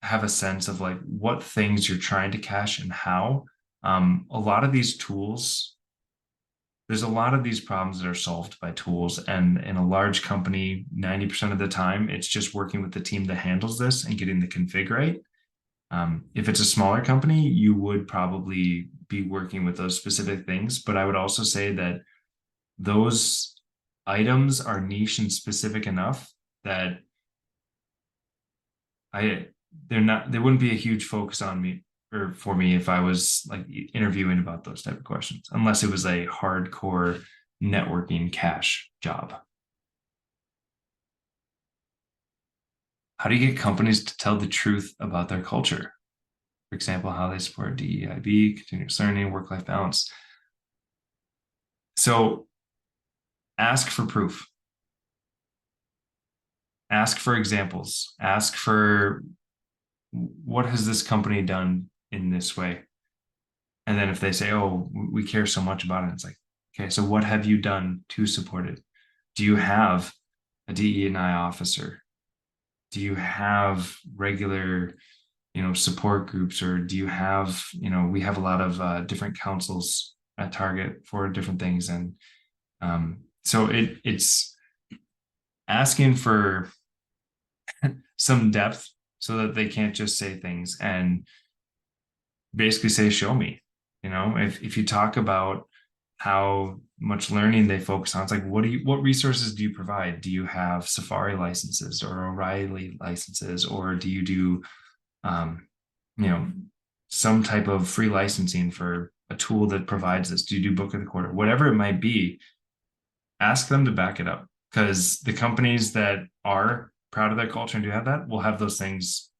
have a sense of like what things you're trying to cache and how. A lot of these tools, there's a lot of these problems that are solved by tools, and in a large company, 90% of the time, it's just working with the team that handles this and getting the config right. If it's a smaller company, you would probably be working with those specific things, but I would also say that those items are niche and specific enough that there wouldn't be a huge focus on me or for me if I was like interviewing about those type of questions, unless it was a hardcore networking cache job. How do you get companies to tell the truth about their culture? For example, how they support DEIB, continuous learning, work-life balance. So ask for proof. Ask for examples. Ask for what has this company done in this way? And then if they say, oh, we care so much about it, it's like, okay, so what have you done to support it? Do you have a DE&I officer? Do you have regular, support groups, or do you have, we have a lot of different councils at Target for different things. And so it's asking for some depth so that they can't just say things and basically say, show me. If you talk about how much learning they focus on, it's like, what resources do you provide? Do you have Safari licenses or O'Reilly licenses, or do you do some type of free licensing for a tool that provides this? Do you do book of the quarter? Whatever it might be, ask them to back it up, because the companies that are proud of their culture and do have that will have those things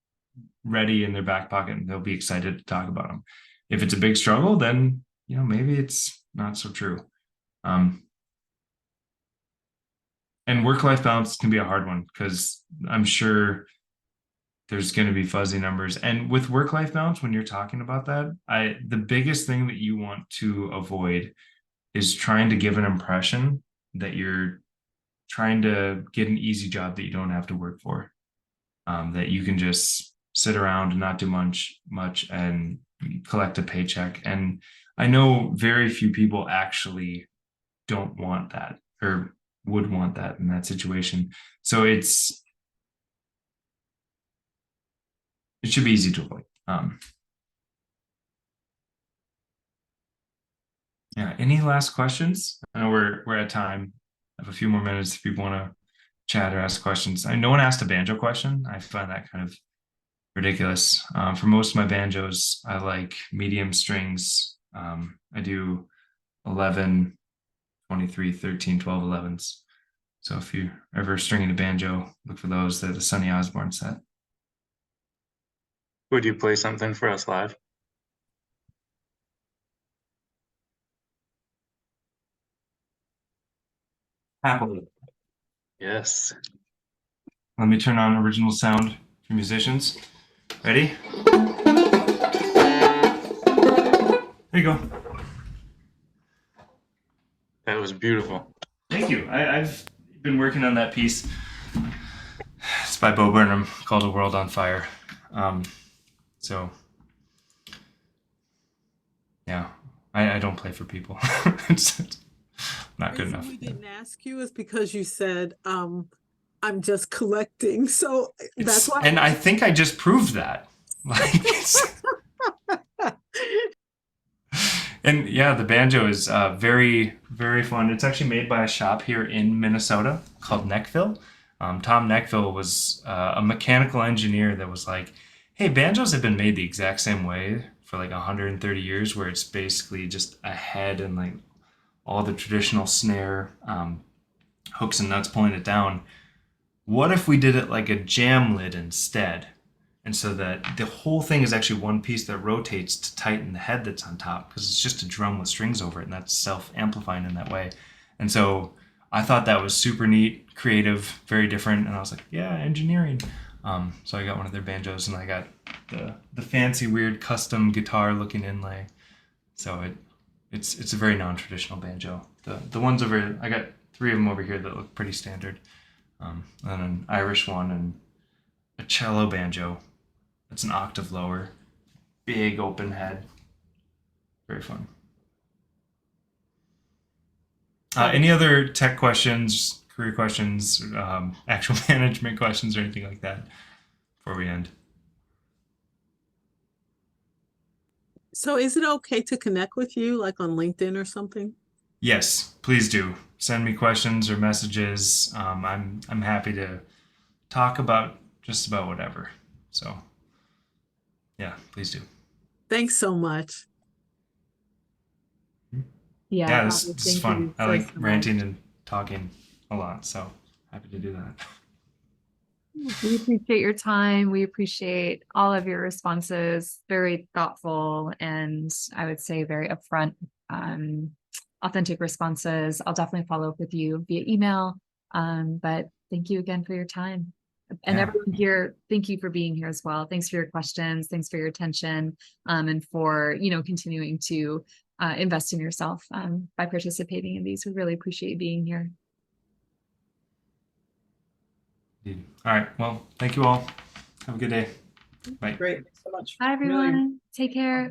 ready in their back pocket, and they'll be excited to talk about them. If it's a big struggle, then maybe it's not so true. And work-life balance can be a hard one, because I'm sure there's going to be fuzzy numbers. And with work-life balance, when you're talking about that, the biggest thing that you want to avoid is trying to give an impression that you're trying to get an easy job that you don't have to work for, that you can just sit around and not do much and collect a paycheck. And I know very few people actually don't want that or would want that in that situation. So it should be easy to avoid. Yeah. Any last questions? I know we're at time. I have a few more minutes if people want to chat or ask questions. No one asked a banjo question. I find that kind of ridiculous. For most of my banjos, I like medium strings. I do 11, 23, 13, 12, 11s. So if you're ever stringing a banjo, look for those. They're the Sonny Osborne set. Would you play something for us live? Happily. Yes. Let me turn on original sound for musicians. Ready? There you go. That was beautiful. Thank you. I've been working on that piece. It's by Bo Burnham, called A World on Fire. So, yeah, I don't play for people. It's not good enough. We didn't ask you is because you said, I'm just collecting. So that's why. And I think I just proved that. Like, and yeah, the banjo is very, very fun. It's actually made by a shop here in Minnesota called Neckville. Tom Neckville was a mechanical engineer that was like, hey, banjos have been made the exact same way for like 130 years, where it's basically just a head and like all the traditional snare hooks and nuts pulling it down. What if we did it like a jam lid instead? And so that the whole thing is actually one piece that rotates to tighten the head that's on top, because it's just a drum with strings over it, and that's self-amplifying in that way. And so I thought that was super neat, creative, very different, and I was like, yeah, engineering. So I got one of their banjos, and I got the fancy, weird, custom guitar-looking inlay. So it's a very non-traditional banjo. The ones over, I got 3 of them over here that look pretty standard, and an Irish one and a cello banjo. It's an octave lower, big open head, very fun. Any other tech questions, career questions, actual management questions, or anything like that before we end? So is it okay to connect with you like on LinkedIn or something? Yes, please do. Send me questions or messages. I'm happy to talk about just about whatever. So yeah, please do. Thanks so much. Yeah, Bobby, this is thank fun. you I so, like so ranting much. and talking a lot, so happy to do that. We appreciate your time. We appreciate all of your responses. Very thoughtful and I would say very upfront, authentic responses. I'll definitely follow up with you via email. But thank you again for your time. And Yeah. everyone here, thank you for being here as well. Thanks for your questions. Thanks for your attention, and for, continuing to invest in yourself by participating in these. We really appreciate you being here. Indeed. All right. Well, thank you all. Have a good day. Bye. Great, thanks so much. Bye, Really everyone. Take care.